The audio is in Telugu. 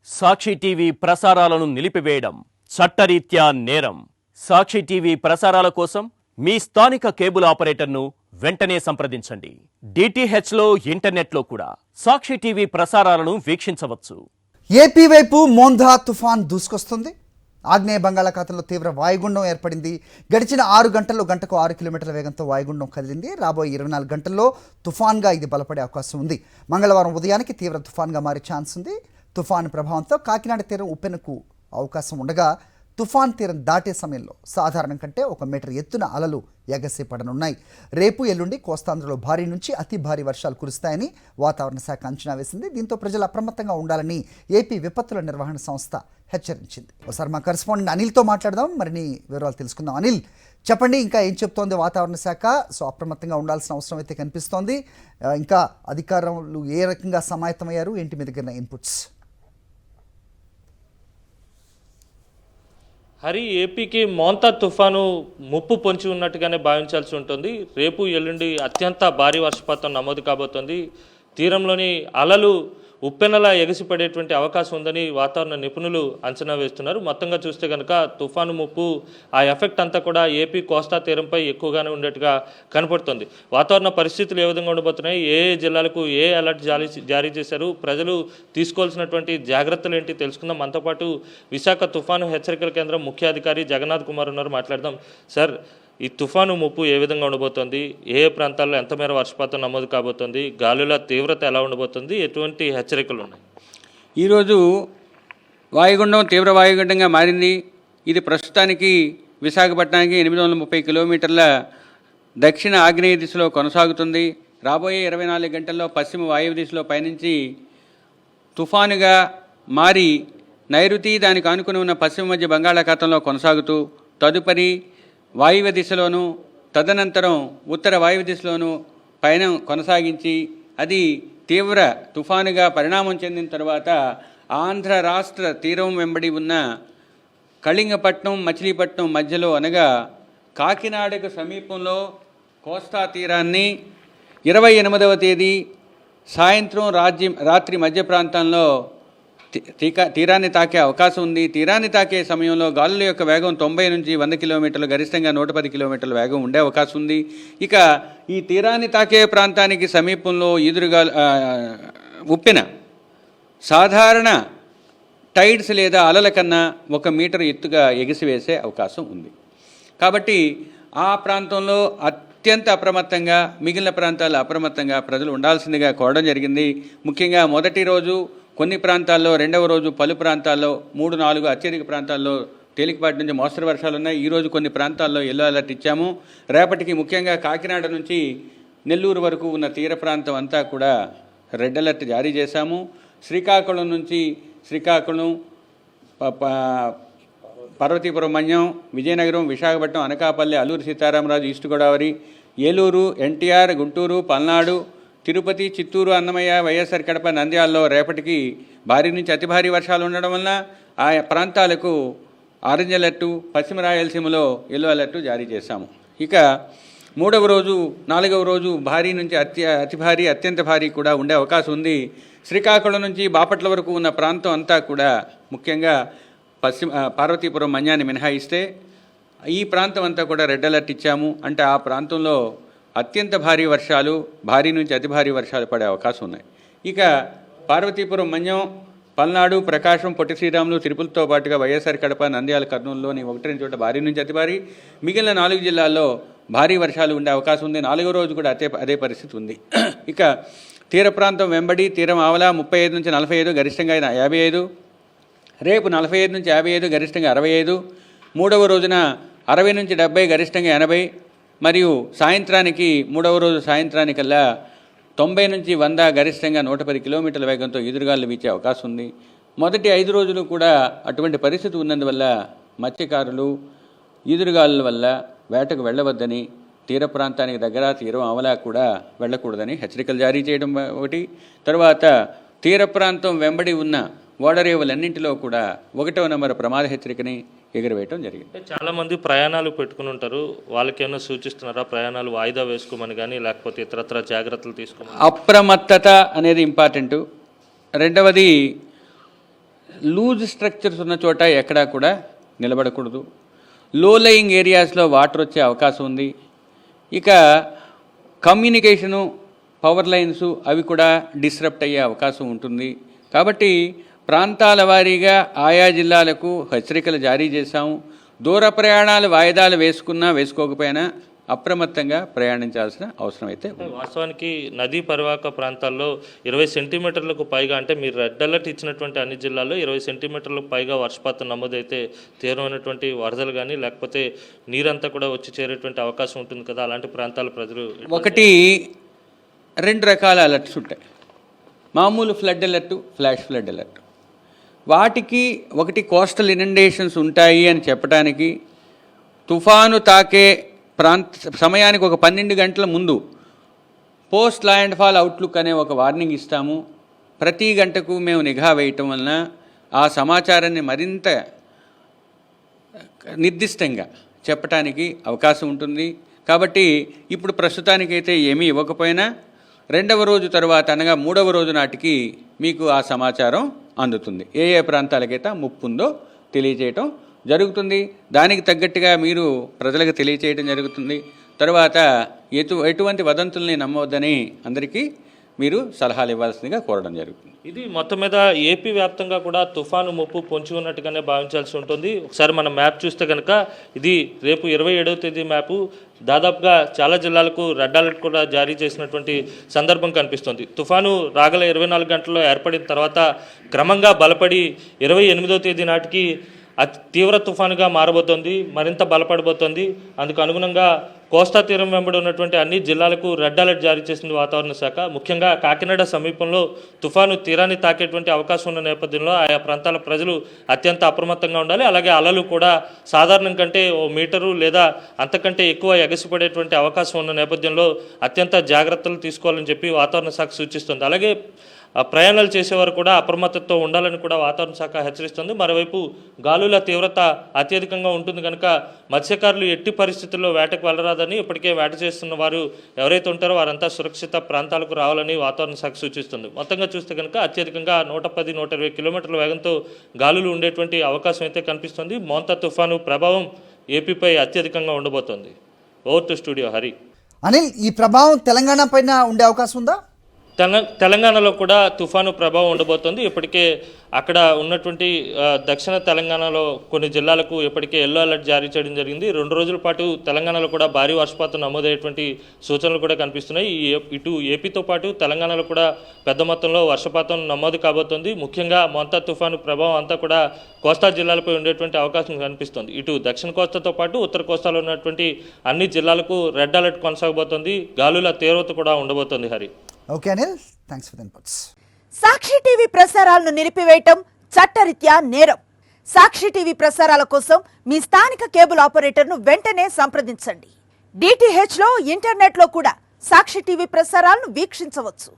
సాక్షి టీవీ ప్రసారాలను నిలిపివేయడం చట్టరీత్యా నేరం. సాక్షి టీవీ ప్రసారాల కోసం మీ స్థానిక కేబుల్ ఆపరేటర్ను వెంటనే సంప్రదించండి. డిటిహెచ్లో ఇంటర్నెట్లో కూడా సాక్షి టీవీ ప్రసారాలను వీక్షించవచ్చు. ఏపీ వైపు మోందా తుఫాన్ దూసుకొస్తుంది. ఆగ్నేయ బంగాళాఖాతంలో తీవ్ర వాయుగుండం ఏర్పడింది. గడిచిన 6 గంటల్లో గంటకు 6 కిలోమీటర్ల వేగంతో వాయుగుండం కదిలింది. రాబోయే 24 గంటల్లో తుఫాన్గా ఇది బలపడే అవకాశం ఉంది. మంగళవారం ఉదయానికి తీవ్ర తుఫాన్గా మారే ఛాన్స్ ఉంది. తుఫాను ప్రభావంతో కాకినాడ తీరం ఉప్పెనకు అవకాశం ఉండగా తుఫాన్ తీరం దాటే సమయంలో సాధారణం కంటే 1 మీటర్ ఎత్తున అలలు ఎగసి పడనున్నాయి. రేపు ఎల్లుండి కోస్తాంధ్రలో భారీ నుంచి అతి భారీ వర్షాలు కురుస్తాయని వాతావరణ శాఖ అంచనా వేసింది. దీంతో ప్రజలు అప్రమత్తంగా ఉండాలని ఏపీ విపత్తుల నిర్వహణ సంస్థ హెచ్చరించింది. ఒకసారి మా కరెస్పాండెంట్ అనిల్తో మాట్లాడదాం, మరిన్ని వివరాలు తెలుసుకుందాం. అనిల్, చెప్పండి, ఇంకా ఏం చెప్తోంది వాతావరణ శాఖ? సో అప్రమత్తంగా ఉండాల్సిన అవసరం అయితే కనిపిస్తోంది. ఇంకా అధికారులు ఏ రకంగా సమాయత్తమయ్యారు, ఏంటి మీ దగ్గర ఇన్పుట్స్? హరి, ఏపీకి మోంతా తుఫాను ముప్పు పొంచి ఉన్నట్టుగానే భావించాల్సి ఉంటుంది. రేపు ఎల్లుండి అత్యంత భారీ వర్షపాతం నమోదు కాబోతోంది. తీరంలోని అలలు ఉప్పెనలా ఎగసిపడేటువంటి అవకాశం ఉందని వాతావరణ నిపుణులు అంచనా వేస్తున్నారు. మొత్తంగా చూస్తే కనుక తుఫాను ముప్పు ఆ ఎఫెక్ట్ అంతా కూడా ఏపీ కోస్తా తీరంపై ఎక్కువగానే ఉండేట్టుగా కనపడుతుంది. వాతావరణ పరిస్థితులు ఏ విధంగా ఉండబోతున్నాయి, ఏ జిల్లాలకు ఏ అలర్ట్ జారీ చేశారు, ప్రజలు తీసుకోవాల్సినటువంటి జాగ్రత్తలు ఏంటి తెలుసుకుందాం. మనతో పాటు విశాఖ తుఫాను హెచ్చరికల కేంద్రం ముఖ్య అధికారి జగన్నాథ్ కుమార్ ఉన్నారు, మాట్లాడదాం. సార్, ఈ తుఫాను ముప్పు ఏ విధంగా ఉండబోతోంది, ఏ ప్రాంతాల్లో ఎంత మేర వర్షపాతం నమోదు కాబోతోంది, గాలుల తీవ్రత ఎలా ఉండబోతుంది, ఎటువంటి హెచ్చరికలు ఉన్నాయి? ఈరోజు వాయుగుండం తీవ్ర వాయుగుండంగా మారింది. ఇది ప్రస్తుతానికి విశాఖపట్నానికి 830 కిలోమీటర్ల దక్షిణ ఆగ్నేయ దిశలో కొనసాగుతుంది. రాబోయే 24 గంటల్లో పశ్చిమ వాయువ్య దిశలో పయనించి తుఫానుగా మారి నైరుతి దానికి ఆనుకుని ఉన్న పశ్చిమ మధ్య బంగాళాఖాతంలో కొనసాగుతూ తదుపరి వాయువ్య దిశలోను తదనంతరం ఉత్తర వాయువ్య దిశలోను పయనం కొనసాగించి అది తీవ్ర తుఫానుగా పరిణామం చెందిన తర్వాత ఆంధ్ర రాష్ట్ర తీరం వెంబడి ఉన్న కళింగపట్నం మచిలీపట్నం మధ్యలో అనగా కాకినాడకు సమీపంలో కోస్తా తీరాన్ని 28వ తేదీ సాయంత్రం రాత్రి మధ్య ప్రాంతంలో తీరాన్ని తాకే అవకాశం ఉంది. తీరాన్ని తాకే సమయంలో గాలుల యొక్క వేగం 90 నుంచి 100 కిలోమీటర్లు, గరిష్టంగా 110 కిలోమీటర్ల వేగం ఉండే అవకాశం ఉంది. ఇక ఈ తీరాన్ని తాకే ప్రాంతానికి సమీపంలో ఎదురుగా ఉప్పెన సాధారణ టైడ్స్ లేదా అలల కన్నా 1 మీటర్ ఎత్తుగా ఎగిసివేసే అవకాశం ఉంది. కాబట్టి ఆ ప్రాంతంలో అత్యంత అప్రమత్తంగా, మిగిలిన ప్రాంతాల్లో అప్రమత్తంగా ప్రజలు ఉండాల్సిందిగా కోరడం జరిగింది. ముఖ్యంగా మొదటి రోజు కొన్ని ప్రాంతాల్లో, రెండవ రోజు పలు ప్రాంతాల్లో, 3-4 అత్యధిక ప్రాంతాల్లో తేలికపాటి నుంచి మోస్తరు వర్షాలు ఉన్నాయి. ఈరోజు కొన్ని ప్రాంతాల్లో ఎల్లో అలర్ట్ ఇచ్చాము. రేపటికి ముఖ్యంగా కాకినాడ నుంచి నెల్లూరు వరకు ఉన్న తీర ప్రాంతం అంతా కూడా రెడ్ అలర్ట్ జారీ చేశాము. శ్రీకాకుళం నుంచి శ్రీకాకుళం, పార్వతీపురం మన్యం, విజయనగరం, విశాఖపట్నం, అనకాపల్లి, అల్లూరు సీతారామరాజు, ఈస్ట్ గోదావరి, ఏలూరు, ఎన్టీఆర్, గుంటూరు, పల్నాడు, తిరుపతి, చిత్తూరు, అన్నమయ్య, వైఎస్ఆర్ కడప, నంద్యాలలో రేపటికి భారీ నుంచి అతి భారీ వర్షాలు ఉండడం వలన ఆయా ప్రాంతాలకు ఆరెంజ్ అలర్టు, పశ్చిమ రాయలసీమలో ఎల్లో అలర్టు జారీ చేశాము. ఇక 3వ రోజు 4వ రోజు భారీ నుంచి అతి భారీ, అత్యంత భారీ కూడా ఉండే అవకాశం ఉంది. శ్రీకాకుళం నుంచి బాపట్ల వరకు ఉన్న ప్రాంతం అంతా కూడా, ముఖ్యంగా పార్వతీపురం మన్యాన్ని మినహాయిస్తే ఈ ప్రాంతం అంతా కూడా రెడ్ అలర్ట్ ఇచ్చాము. అంటే ఆ ప్రాంతంలో అత్యంత భారీ వర్షాలు, భారీ నుంచి అతి భారీ వర్షాలు పడే అవకాశం ఉన్నాయి. ఇక పార్వతీపురం మన్యం, పల్నాడు, ప్రకాశం, పొట్టి శ్రీరాములు, తిరుపతితో పాటుగా వైఎస్ఆర్ కడప, నంద్యాల, కర్నూలులోని 1-2 చోట్ల భారీ నుంచి అతి భారీ, మిగిలిన 4 జిల్లాల్లో భారీ వర్షాలు ఉండే అవకాశం ఉంది. 4వ రోజు కూడా అదే పరిస్థితి ఉంది. ఇక తీర ప్రాంతం వెంబడి తీరం ఆవల 35 నుంచి 45, గరిష్టంగా 55, రేపు 45 నుంచి 55, గరిష్టంగా 65, 3వ రోజున 60 నుంచి 70, గరిష్టంగా 80, మరియు సాయంత్రానికి 3వ రోజు సాయంత్రానికల్లా 90 నుంచి 100, గరిష్టంగా 110 కిలోమీటర్ల వేగంతో ఎదురుగాలు వీచే అవకాశం ఉంది. మొదటి 5 రోజులు కూడా అటువంటి పరిస్థితి ఉన్నందువల్ల మత్స్యకారులు ఎదురుగాలుల వల్ల వేటకు వెళ్ళవద్దని, తీర ప్రాంతానికి దగ్గర తీరం ఆవలా కూడా వెళ్ళకూడదని హెచ్చరికలు జారీ చేయడం ఒకటి. తర్వాత తీర ప్రాంతం వెంబడి ఉన్న ఓడరేవులన్నింటిలో కూడా 1వ నంబర్ ప్రమాద హెచ్చరికని ఎగురవేయటం జరిగింది. చాలా మంది ప్రయాణాలు పెట్టుకుని ఉంటారు, వాళ్ళకి ఏమైనా సూచిస్తున్నారా ప్రయాణాలు వాయిదా వేసుకోమని కానీ, లేకపోతే ఇతరత్ర జాగ్రత్తలు తీసుకోమని? అప్రమత్తత అనేది ఇంపార్టెంటు. రెండవది లూజ్ స్ట్రక్చర్స్ ఉన్న చోట ఎక్కడా కూడా నిలబడకూడదు. లో లయింగ్ ఏరియాస్లో వాటర్ వచ్చే అవకాశం ఉంది. ఇక కమ్యూనికేషను, పవర్ లైన్స్ అవి కూడా డిస్రప్ట్ అయ్యే అవకాశం ఉంటుంది. కాబట్టి ప్రాంతాల వారీగా ఆయా జిల్లాలకు హెచ్చరికలు జారీ చేశాము. దూర ప్రయాణాలు వాయిదాలు వేసుకున్నా వేసుకోకపోయినా అప్రమత్తంగా ప్రయాణించాల్సిన అవసరం అయితే ఉంది. వాస్తవానికి నదీ పరివాహక ప్రాంతాల్లో 20 సెంటీమీటర్లకు పైగా, అంటే మీరు రెడ్ అలర్ట్ ఇచ్చినటువంటి అన్ని జిల్లాల్లో 20 సెంటీమీటర్లకు పైగా వర్షపాతం నమోదైతే తీవ్రమైనటువంటి వరదలు కానీ లేకపోతే నీరంతా కూడా వచ్చి చేరేటువంటి అవకాశం ఉంటుంది కదా, అలాంటి ప్రాంతాల ప్రజలు ఒకటి 2 రకాల అలర్ట్స్ ఉంటాయి. మామూలు flood alert, flash flood alert. వాటికి ఒకటి కోస్టల్ ఇనండేషన్స్ ఉంటాయి అని చెప్పడానికి తుఫాను తాకే సమయానికి ఒక 12 గంటల ముందు పోస్ట్ ల్యాండ్ ఫాల్ అవుట్లుక్ అనే ఒక వార్నింగ్ ఇస్తాము. ప్రతి గంటకు మేము నిఘా వేయటం వలన ఆ సమాచారాన్ని మరింత నిర్దిష్టంగా చెప్పటానికి అవకాశం ఉంటుంది. కాబట్టి ఇప్పుడు ప్రస్తుతానికైతే ఏమీ ఇవ్వకపోయినా 2వ రోజు తర్వాత అనగా 3వ రోజు నాటికి మీకు ఆ సమాచారం అందుతుంది. ఏ ఏ ప్రాంతాలకైతే ముప్పు ఉందో తెలియజేయటం జరుగుతుంది. దానికి తగ్గట్టుగా మీరు ప్రజలకు తెలియచేయడం జరుగుతుంది. తర్వాత ఎటువంటి వదంతుల్ని నమ్మవద్దని అందరికీ మీరు సలహాలు ఇవ్వాల్సిందిగా కోరడం జరుగుతుంది. ఇది మొత్తం మీద ఏపీ వ్యాప్తంగా కూడా తుఫాను ముప్పు పొంచి ఉన్నట్టుగానే భావించాల్సి ఉంటుంది. ఒకసారి మనం మ్యాప్ చూస్తే కనుక ఇది రేపు 27వ తేదీ మ్యాపు. దాదాపుగా చాలా జిల్లాలకు రెడ్ అలర్ట్ కూడా జారీ చేసినటువంటి సందర్భం కనిపిస్తుంది. తుఫాను రాగల 24 గంటల్లో ఏర్పడిన తర్వాత క్రమంగా బలపడి 28వ తేదీ నాటికి అతి తీవ్ర తుఫానుగా మారబోతోంది, మరింత బలపడబోతోంది. అందుకు అనుగుణంగా కోస్తా తీరం వెంబడి ఉన్నటువంటి అన్ని జిల్లాలకు రెడ్ అలర్ట్ జారీ చేసింది వాతావరణ శాఖ. ముఖ్యంగా కాకినాడ సమీపంలో తుఫాను తీరాన్ని తాకేటువంటి అవకాశం ఉన్న నేపథ్యంలో ఆయా ప్రాంతాల ప్రజలు అత్యంత అప్రమత్తంగా ఉండాలి. అలాగే అలలు కూడా సాధారణం కంటే 1 మీటరు లేదా అంతకంటే ఎక్కువ ఎగసిపడేటువంటి అవకాశం ఉన్న నేపథ్యంలో అత్యంత జాగ్రత్తలు తీసుకోవాలని చెప్పి వాతావరణ శాఖ సూచిస్తుంది. అలాగే ప్రయాణాలు చేసేవారు కూడా అప్రమత్తతో ఉండాలని కూడా వాతావరణ శాఖ హెచ్చరిస్తుంది. మరోవైపు గాలుల తీవ్రత అత్యధికంగా ఉంటుంది కనుక మత్స్యకారులు ఎట్టి పరిస్థితుల్లో వేటకు వెళ్ళరాదని, ఇప్పటికే వేట చేస్తున్న వారు ఎవరైతే ఉంటారో వారంతా సురక్షిత ప్రాంతాలకు రావాలని వాతావరణ శాఖ సూచిస్తుంది. మొత్తంగా చూస్తే కనుక అత్యధికంగా 110-120 కిలోమీటర్ల వేగంతో గాలులు ఉండేటువంటి అవకాశం అయితే కనిపిస్తుంది. మోంతా తుఫాను ప్రభావం ఏపీపై అత్యధికంగా ఉండబోతోంది. Over to studio Hari. Anil, ఈ ప్రభావం తెలంగాణ పైన ఉండే అవకాశం ఉందా? తెలంగాణలో కూడా తుఫాను ప్రభావం ఉండబోతోంది. ఇప్పటికే అక్కడ ఉన్నటువంటి దక్షిణ తెలంగాణలో కొన్ని జిల్లాలకు ఇప్పటికే ఎల్లో అలర్ట్ జారీ చేయడం జరిగింది. 2 రోజుల పాటు తెలంగాణలో కూడా భారీ వర్షపాతం నమోదయ్యేటువంటి సూచనలు కూడా కనిపిస్తున్నాయి. ఇటు ఏపీతో పాటు తెలంగాణలో కూడా పెద్ద మొత్తంలో వర్షపాతం నమోదు కాబోతోంది. ముఖ్యంగా మోంతా తుఫాను ప్రభావం అంతా కూడా కోస్తా జిల్లాలపై ఉండేటువంటి అవకాశం కనిపిస్తుంది. ఇటు దక్షిణ కోస్తాతో పాటు ఉత్తర కోస్తాలో ఉన్నటువంటి అన్ని జిల్లాలకు రెడ్ అలర్ట్ కొనసాగబోతోంది. గాలుల తీవ్రత కూడా ఉండబోతోంది. Hari. Okay Anil, thanks for the inputs. Sakshi TV ప్రసారాలను నిలిపివేయటం చట్టరీత్యా నేరం. సాక్షి టీవీ ప్రసారాల కోసం మీ స్థానిక కేబుల్ ఆపరేటర్ను వెంటనే సంప్రదించండి. DTH లో ఇంటర్నెట్లో కూడా సాక్షి టీవీ ప్రసారాలను వీక్షించవచ్చు.